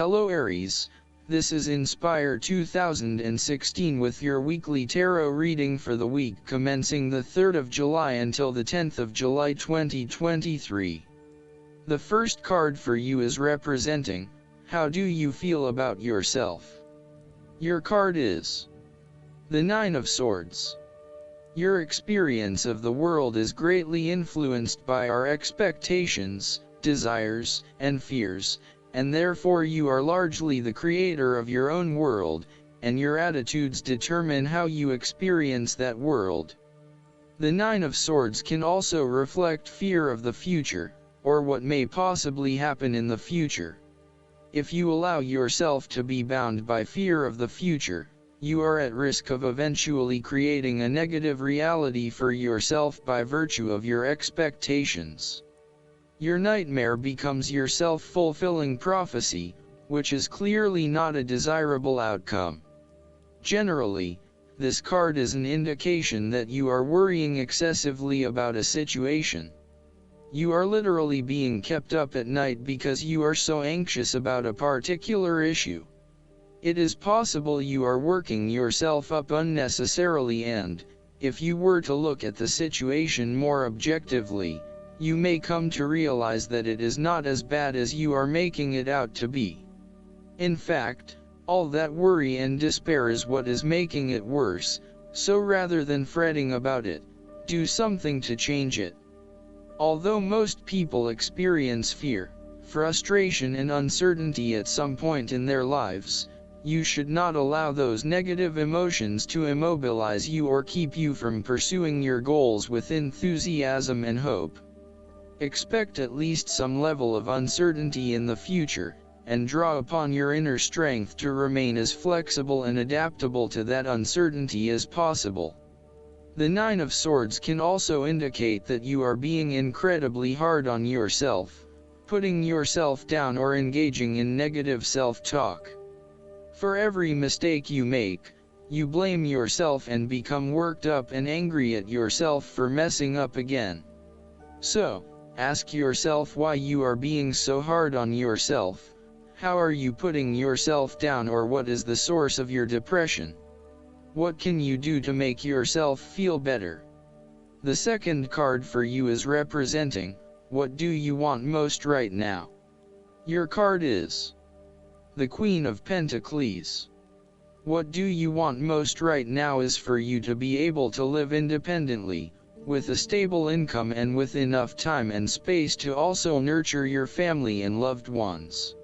Hello Aries, this is Inspire 2016 with your weekly tarot reading for the week commencing the 3rd of July until the 10th of July 2023. The first card for you is representing, how do you feel about yourself? Your card is the Nine of Swords. Your experience of the world is greatly influenced by our expectations, desires, and fears, and therefore you are largely the creator of your own world, and your attitudes determine how you experience that world. The Nine of Swords can also reflect fear of the future, or what may possibly happen in the future. If you allow yourself to be bound by fear of the future, you are at risk of eventually creating a negative reality for yourself by virtue of your expectations. Your nightmare becomes your self-fulfilling prophecy, which is clearly not a desirable outcome. Generally, this card is an indication that you are worrying excessively about a situation. You are literally being kept up at night because you are so anxious about a particular issue. It is possible you are working yourself up unnecessarily, and, if you were to look at the situation more objectively, you may come to realize that it is not as bad as you are making it out to be. In fact, all that worry and despair is what is making it worse, so rather than fretting about it, do something to change it. Although most people experience fear, frustration and uncertainty at some point in their lives, you should not allow those negative emotions to immobilize you or keep you from pursuing your goals with enthusiasm and hope. Expect at least some level of uncertainty in the future, and draw upon your inner strength to remain as flexible and adaptable to that uncertainty as possible. The Nine of Swords can also indicate that you are being incredibly hard on yourself, putting yourself down or engaging in negative self-talk. For every mistake you make, you blame yourself and become worked up and angry at yourself for messing up again. So, ask yourself why you are being so hard on yourself. How are you putting yourself down, or what is the source of your depression? What can you do to make yourself feel better? The second card for you is representing, what do you want most right now? Your card is the Queen of Pentacles. What do you want most right now is for you to be able to live independently, with a stable income and with enough time and space to also nurture your family and loved ones.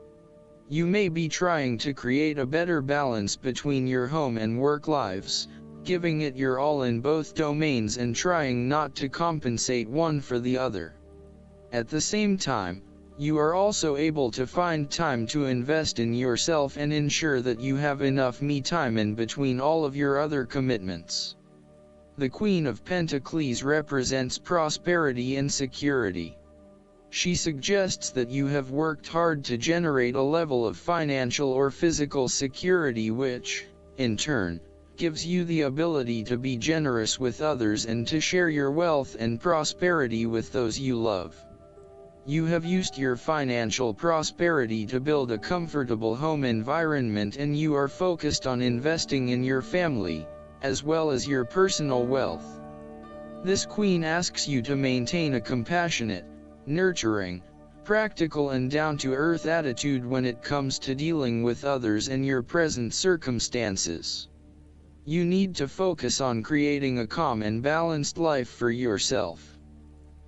You may be trying to create a better balance between your home and work lives, giving it your all in both domains and trying not to compensate one for the other. At the same time, you are also able to find time to invest in yourself and ensure that you have enough me time in between all of your other commitments. The Queen of Pentacles represents prosperity and security. She suggests that you have worked hard to generate a level of financial or physical security which, in turn, gives you the ability to be generous with others and to share your wealth and prosperity with those you love. You have used your financial prosperity to build a comfortable home environment, and you are focused on investing in your family, as well as your personal wealth. This queen asks you to maintain a compassionate, nurturing, practical and down-to-earth attitude when it comes to dealing with others and your present circumstances. You need to focus on creating a calm and balanced life for yourself.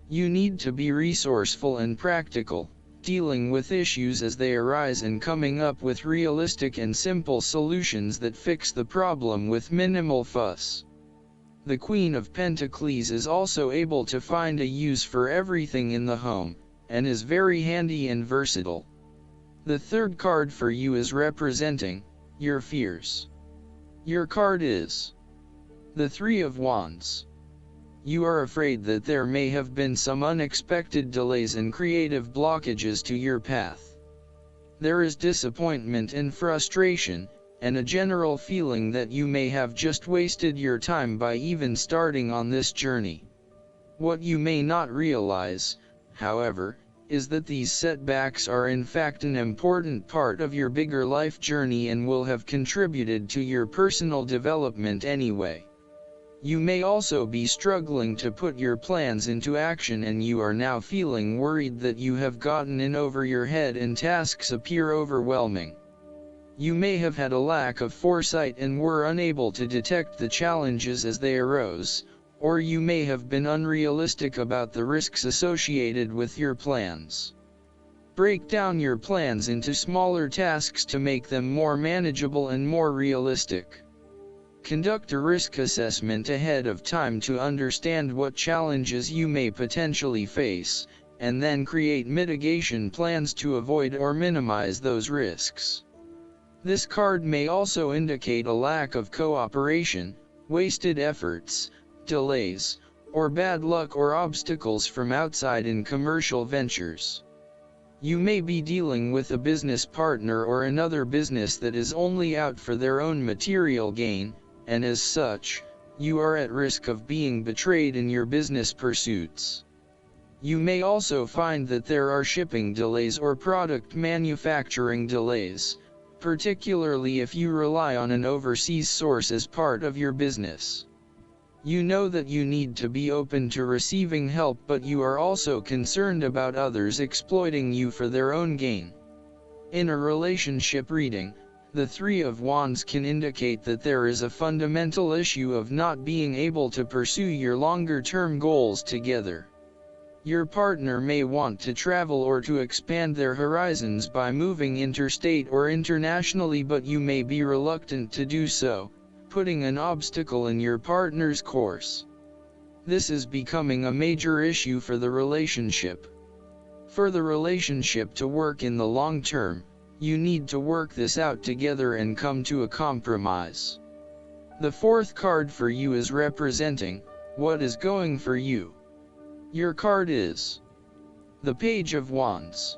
You need to be resourceful and practical, dealing with issues as they arise and coming up with realistic and simple solutions that fix the problem with minimal fuss. The Queen of Pentacles is also able to find a use for everything in the home, and is very handy and versatile. The third card for you is representing your fears. Your card is the Three of Wands. You are afraid that there may have been some unexpected delays and creative blockages to your path. There is disappointment and frustration, and a general feeling that you may have just wasted your time by even starting on this journey. What you may not realize, however, is that these setbacks are in fact an important part of your bigger life journey and will have contributed to your personal development anyway. You may also be struggling to put your plans into action, and you are now feeling worried that you have gotten in over your head and tasks appear overwhelming. You may have had a lack of foresight and were unable to detect the challenges as they arose, or you may have been unrealistic about the risks associated with your plans. Break down your plans into smaller tasks to make them more manageable and more realistic. Conduct a risk assessment ahead of time to understand what challenges you may potentially face, and then create mitigation plans to avoid or minimize those risks. This card may also indicate a lack of cooperation, wasted efforts, delays, or bad luck or obstacles from outside in commercial ventures. You may be dealing with a business partner or another business that is only out for their own material gain, and as such, you are at risk of being betrayed in your business pursuits. You may also find that there are shipping delays or product manufacturing delays, particularly if you rely on an overseas source as part of your business. You know that you need to be open to receiving help, but you are also concerned about others exploiting you for their own gain. In a relationship reading, the Three of Wands can indicate that there is a fundamental issue of not being able to pursue your longer-term goals together. Your partner may want to travel or to expand their horizons by moving interstate or internationally, but you may be reluctant to do so, putting an obstacle in your partner's course. This is becoming a major issue for the relationship. For the relationship to work in the long term, you need to work this out together and come to a compromise. The fourth card for you is representing what is going for you. Your card is the Page of Wands.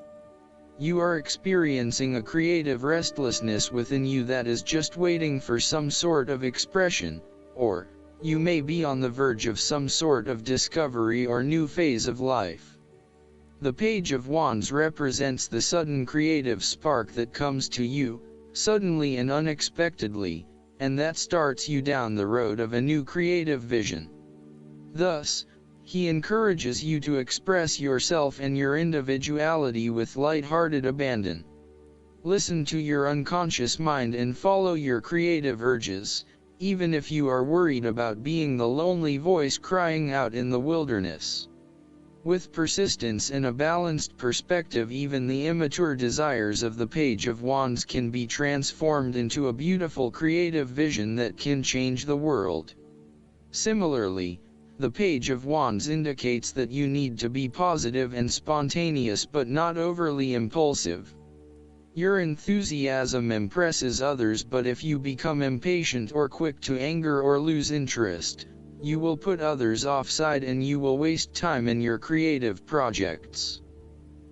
You are experiencing a creative restlessness within you that is just waiting for some sort of expression, or you may be on the verge of some sort of discovery or new phase of life. The Page of Wands represents the sudden creative spark that comes to you, suddenly and unexpectedly, and that starts you down the road of a new creative vision. Thus, he encourages you to express yourself and your individuality with light-hearted abandon. Listen to your unconscious mind and follow your creative urges, even if you are worried about being the lonely voice crying out in the wilderness. With persistence and a balanced perspective, even the immature desires of the Page of Wands can be transformed into a beautiful creative vision that can change the world. Similarly, the Page of Wands indicates that you need to be positive and spontaneous but not overly impulsive. Your enthusiasm impresses others, but if you become impatient or quick to anger or lose interest, you will put others offside and you will waste time in your creative projects.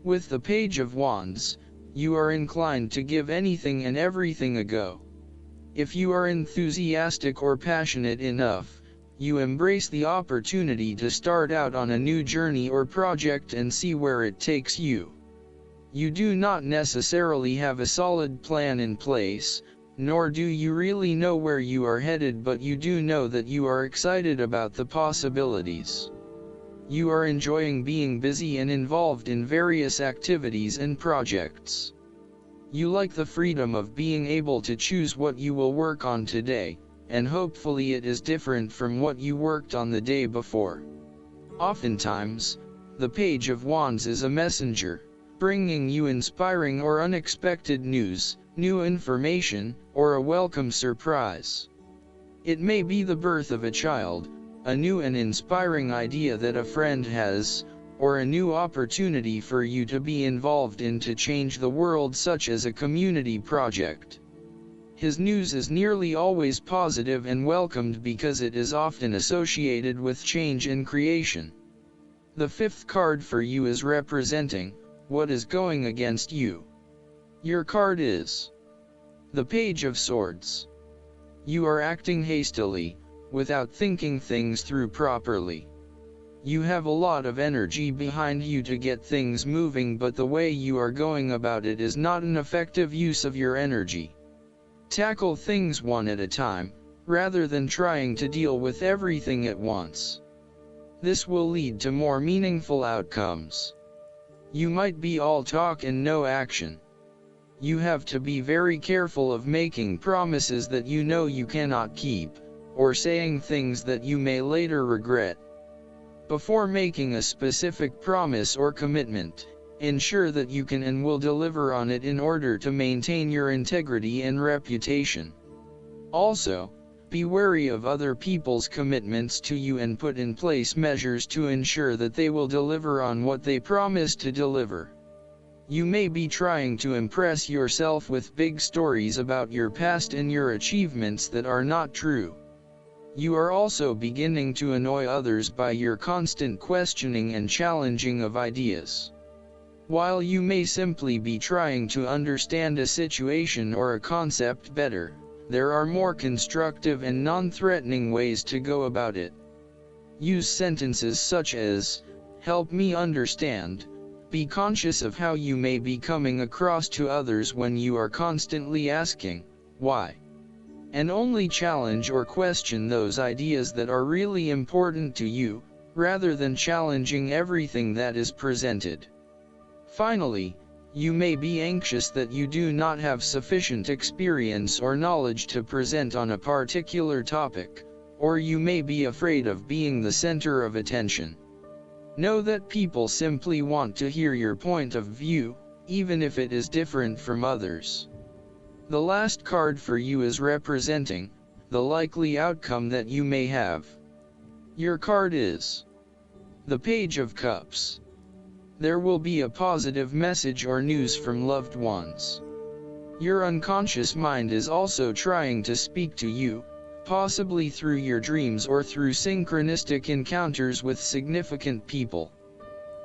With the Page of Wands, you are inclined to give anything and everything a go. If you are enthusiastic or passionate enough, you embrace the opportunity to start out on a new journey or project and see where it takes you. You do not necessarily have a solid plan in place, nor do you really know where you are headed, but you do know that you are excited about the possibilities. You are enjoying being busy and involved in various activities and projects. You like the freedom of being able to choose what you will work on today, and hopefully it is different from what you worked on the day before. Oftentimes, the Page of Wands is a messenger, bringing you inspiring or unexpected news, new information, or a welcome surprise. It may be the birth of a child, a new and inspiring idea that a friend has, or a new opportunity for you to be involved in to change the world, such as a community project. His news is nearly always positive and welcomed because it is often associated with change and creation. The fifth card for you is representing what is going against you. Your card is the Page of Swords. You are acting hastily, without thinking things through properly. You have a lot of energy behind you to get things moving, but the way you are going about it is not an effective use of your energy. Tackle things one at a time, rather than trying to deal with everything at once. This will lead to more meaningful outcomes. You might be all talk and no action. You have to be very careful of making promises that you know you cannot keep, or saying things that you may later regret. Before making a specific promise or commitment, ensure that you can and will deliver on it in order to maintain your integrity and reputation. Also, be wary of other people's commitments to you and put in place measures to ensure that they will deliver on what they promise to deliver. You may be trying to impress yourself with big stories about your past and your achievements that are not true. You are also beginning to annoy others by your constant questioning and challenging of ideas. While you may simply be trying to understand a situation or a concept better, there are more constructive and non-threatening ways to go about it. Use sentences such as, "Help me understand." Be conscious of how you may be coming across to others when you are constantly asking, "Why?" And only challenge or question those ideas that are really important to you, rather than challenging everything that is presented. Finally, you may be anxious that you do not have sufficient experience or knowledge to present on a particular topic, or you may be afraid of being the center of attention. Know that people simply want to hear your point of view, even if it is different from others. The last card for you is representing the likely outcome that you may have. Your card is the Page of Cups. There will be a positive message or news from loved ones. Your unconscious mind is also trying to speak to you, possibly through your dreams or through synchronistic encounters with significant people.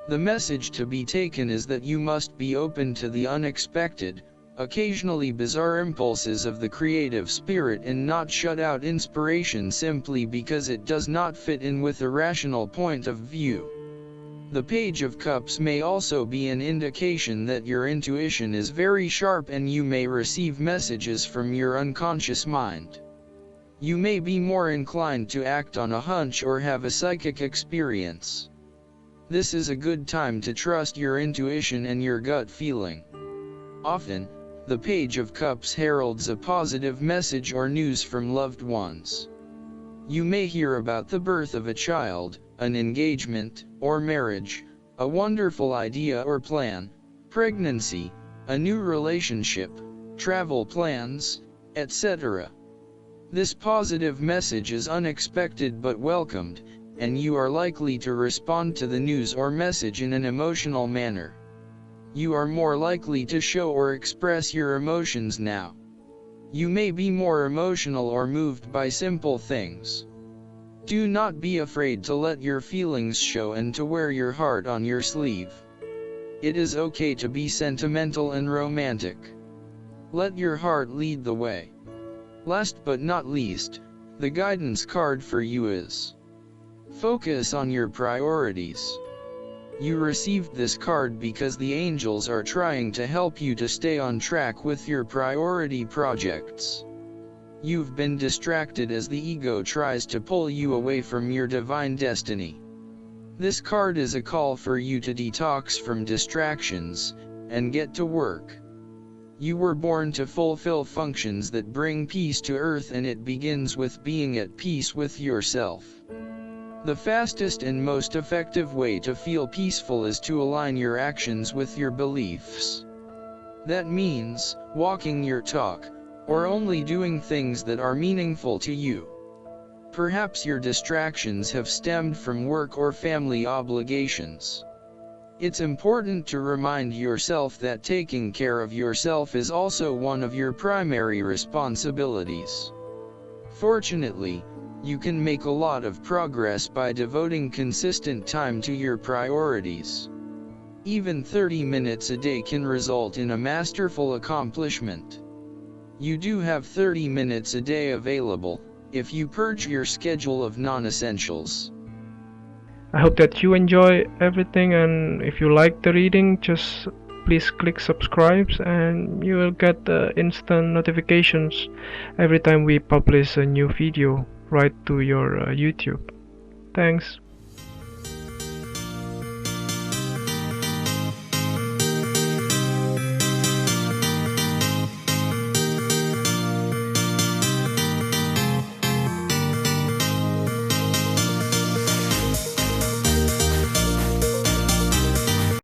The message to be taken is that you must be open to the unexpected, occasionally bizarre impulses of the creative spirit and not shut out inspiration simply because it does not fit in with a rational point of view. The Page of Cups may also be an indication that your intuition is very sharp and you may receive messages from your unconscious mind. You may be more inclined to act on a hunch or have a psychic experience. This is a good time to trust your intuition and your gut feeling. Often, the Page of Cups heralds a positive message or news from loved ones. You may hear about the birth of a child, an engagement, or marriage, a wonderful idea or plan, pregnancy, a new relationship, travel plans, etc. This positive message is unexpected but welcomed, and you are likely to respond to the news or message in an emotional manner. You are more likely to show or express your emotions now. You may be more emotional or moved by simple things. Do not be afraid to let your feelings show and to wear your heart on your sleeve. It is okay to be sentimental and romantic. Let your heart lead the way. Last but not least, the guidance card for you is Focus on your priorities. You received this card because the angels are trying to help you to stay on track with your priority projects. You've been distracted as the ego tries to pull you away from your divine destiny. This card is a call for you to detox from distractions and get to work. You were born to fulfill functions that bring peace to earth, and it begins with being at peace with yourself. The fastest and most effective way to feel peaceful is to align your actions with your beliefs. That means walking your talk, or only doing things that are meaningful to you. Perhaps your distractions have stemmed from work or family obligations. It's important to remind yourself that taking care of yourself is also one of your primary responsibilities. Fortunately, you can make a lot of progress by devoting consistent time to your priorities. Even 30 minutes a day can result in a masterful accomplishment. You do have 30 minutes a day available, if you purge your schedule of non-essentials. I hope that you enjoy everything, and if you like the reading, just please click subscribe and you will get instant notifications every time we publish a new video right to your YouTube. Thanks.